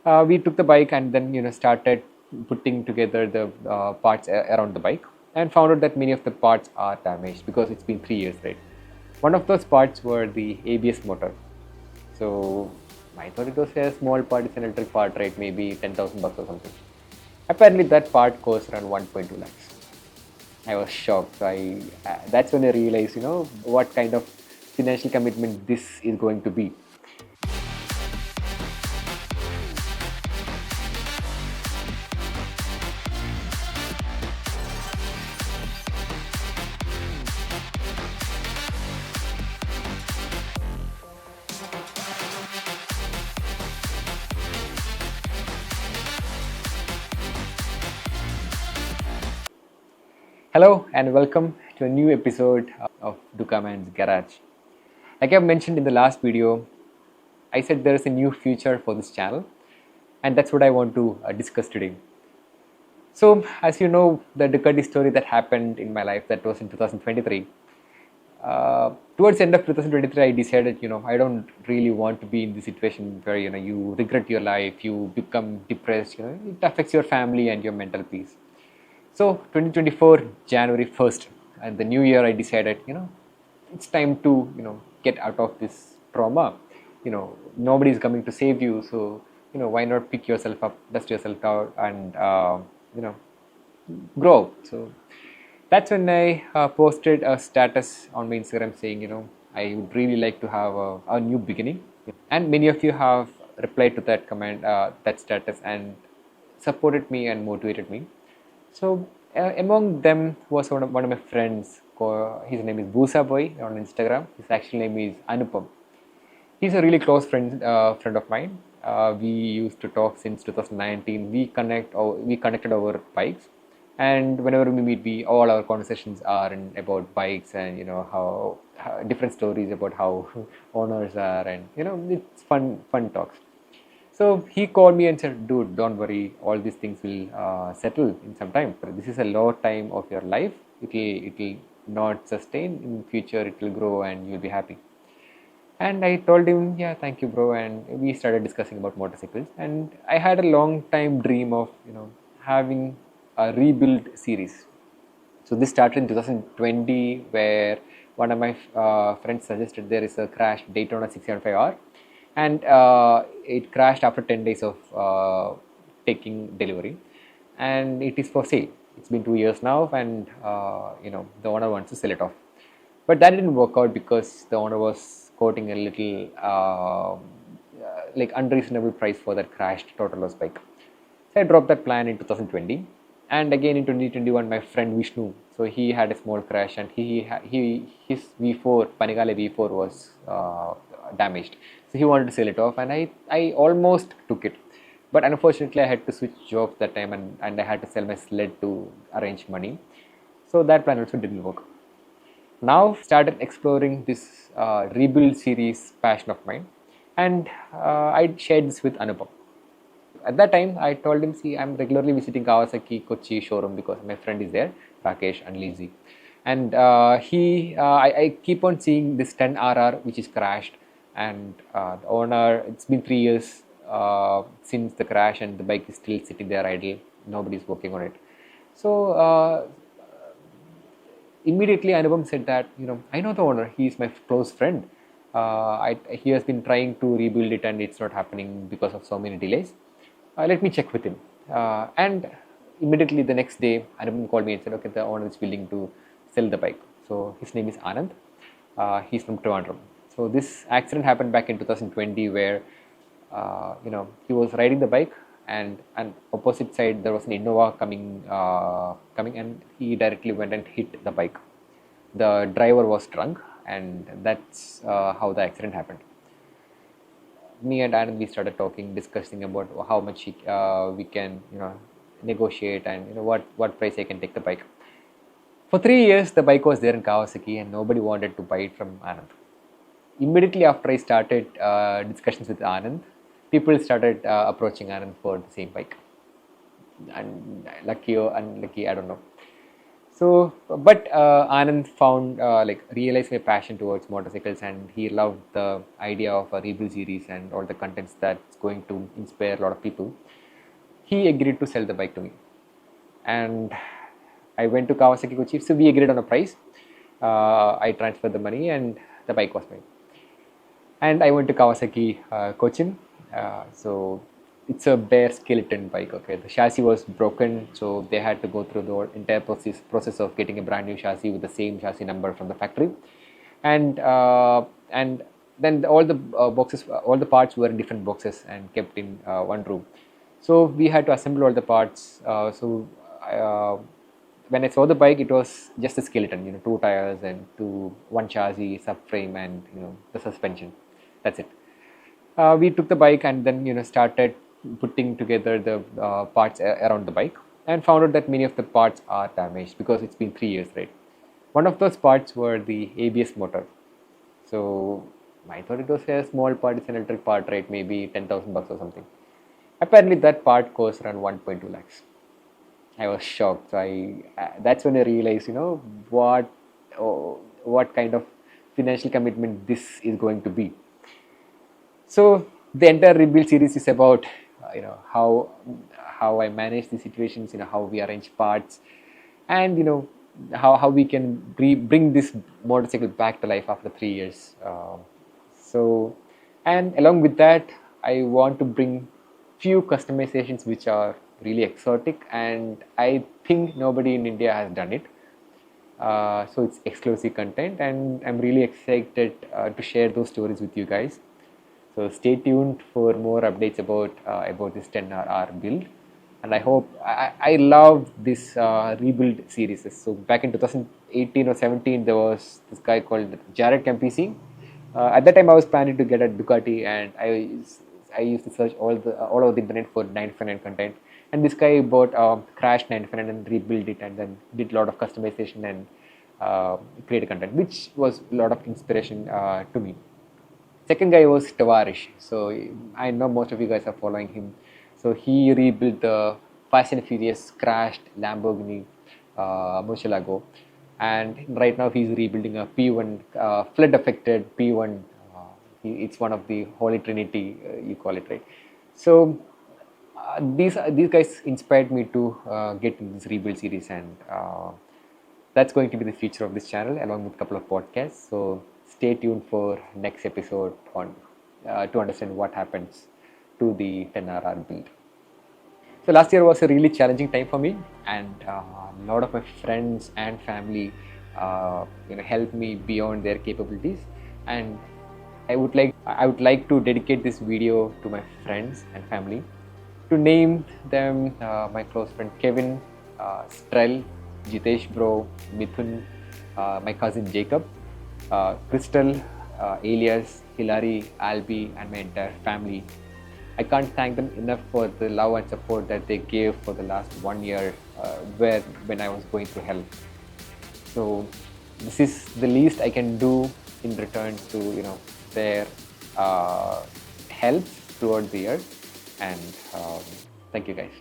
We took the bike and then started putting together the parts around the bike, and found out that many of the parts are damaged because it's been 3 years, right? One of those parts were the ABS motor. So I thought it was a small part, it's an electric part, right? Maybe 10,000 bucks or something. Apparently that part costs around 1.2 lakhs. I was shocked. So that's when I realized, what kind of financial commitment this is going to be. Hello and welcome to a new episode of Ducaman's Garage. Like I've mentioned in the last video, I said there is a new future for this channel, and that's what I want to discuss today. So, as you know, the Ducati story that happened in my life, that was in 2023. Towards the end of 2023, I decided, I don't really want to be in this situation where, you regret your life, you become depressed, it affects your family and your mental peace. So 2024 January 1st, and the new year, I decided, it's time to, get out of this trauma. Nobody is coming to save you, so why not pick yourself up, dust yourself out, and you know, grow. So that's when I posted a status on my Instagram saying, I would really like to have a new beginning. And many of you have replied to that comment, that status, and supported me and motivated me. So among them was one of my friends. His name is Boosa Boy on Instagram. His actual name is Anupam. He's a really close friend of mine. We used to talk since 2019. We connected over bikes, and whenever we meet, we all our conversations are about bikes, and how different stories about how owners are, and it's fun talks. So he called me and said, "Dude, don't worry. All these things will settle in some time. This is a low time of your life. It will not sustain in future. It will grow, and you'll be happy." And I told him, "Yeah, thank you, bro." And we started discussing about motorcycles. And I had a long time dream of having a rebuild series. So this started in 2020, where one of my friends suggested there is a crashed Daytona 675R, and it crashed after 10 days of taking delivery, and it is for sale. It's been 2 years now, and the owner wants to sell it off. But that didn't work out because the owner was quoting a little like unreasonable price for that crashed total loss bike. So I dropped that plan in 2020, and again in 2021, my friend Vishnu. So he had a small crash, and his V4 Panigale V4 was damaged. So he wanted to sell it off, and I almost took it, but unfortunately I had to switch jobs that time, and I had to sell my sled to arrange money. So that plan also didn't work. Now started exploring this rebuild series passion of mine, and I shared this with Anupam. At that time, I told him, "See, I'm regularly visiting Kawasaki Kochi showroom because my friend is there, Rakesh and Lizzy, and I keep on seeing this 10RR which is crashed, and the owner. It's been 3 years since the crash, and the bike is still sitting there idle. Nobody's working on it." So immediately Anupam said that, "I know the owner. He is my close friend. He has been trying to rebuild it, and it's not happening because of so many delays. Let me check with him." And immediately the next day, Anupam called me and said, "Okay, the owner is willing to sell the bike." So his name is Anand. He's from Trivandrum. So this accident happened back in 2020, where he was riding the bike, and opposite side there was an Innova coming, and he directly went and hit the bike. The driver was drunk, and that's how the accident happened. Me and Anand, we started talking, discussing about how much we can negotiate, and what price I can take the bike. For 3 years, the bike was there in Kawasaki, and nobody wanted to buy it from Anand. Immediately after I started discussions with Anand, people started approaching Anand for the same bike. And lucky or unlucky, I don't know. So, but Anand found like realized my passion towards motorcycles, and he loved the idea of a rebuild series and all the contents that's going to inspire a lot of people. He agreed to sell the bike to me, and I went to Kawasaki Kochi. So we agreed on a price. I transferred the money, and the bike was mine. And I went to Kawasaki Cochin. So it's a bare skeleton bike. Okay, the chassis was broken, so they had to go through the entire process of getting a brand new chassis with the same chassis number from the factory, and then all the boxes, all the parts were in different boxes and kept in one room. So we had to assemble all the parts. When I saw the bike, it was just a skeleton, two tires and one chassis, subframe, and the suspension. That's it. We took the bike and then started putting together the parts around the bike, and found out that many of the parts are damaged because it's been 3 years, right? One of those parts were the ABS motor. So I thought it was a small part, it's an electric part, right? Maybe 10,000 bucks or something. Apparently that part costs around 1.2 lakhs. I was shocked. So that's when I realized, what kind of financial commitment this is going to be. So the entire rebuild series is about how I manage the situations, how we arrange parts, and how we can bring this motorcycle back to life after 3 years. And along with that, I want to bring few customizations which are really exotic, and I think nobody in India has done it. So it's exclusive content, and I'm really excited to share those stories with you guys. So stay tuned for more updates about this 10RR build. And I hope I love this rebuild series. So back in 2018 or 17, there was this guy called Jared Campisi. At that time, I was planning to get a Ducati, and I used to search all over the internet for 959 content. And this guy bought crashed 959 and rebuilt it, and then did a lot of customization and created content, which was a lot of inspiration to me. Second guy was Tavarish. So I know most of you guys are following him. So he rebuilt the Fast and Furious crashed Lamborghini Murcielago, and right now he's rebuilding a P1 flood affected P1. It's one of the Holy Trinity, you call it, right? So these guys inspired me to get in this rebuild series, and that's going to be the future of this channel, along with a couple of podcasts. So stay tuned for next episode on to understand what happens to the 10RR build. So last year was a really challenging time for me, and a lot of my friends and family helped me beyond their capabilities. And I would like to dedicate this video to my friends and family. To name them, my close friend Kevin, Strel, Jitesh bro, Mithun, my cousin Jacob, Crystal, Elias, Hilary, Albi, and my entire family. I can't thank them enough for the love and support that they gave for the last 1 year when I was going through hell. So this is the least I can do in return to their help throughout the year. And thank you guys.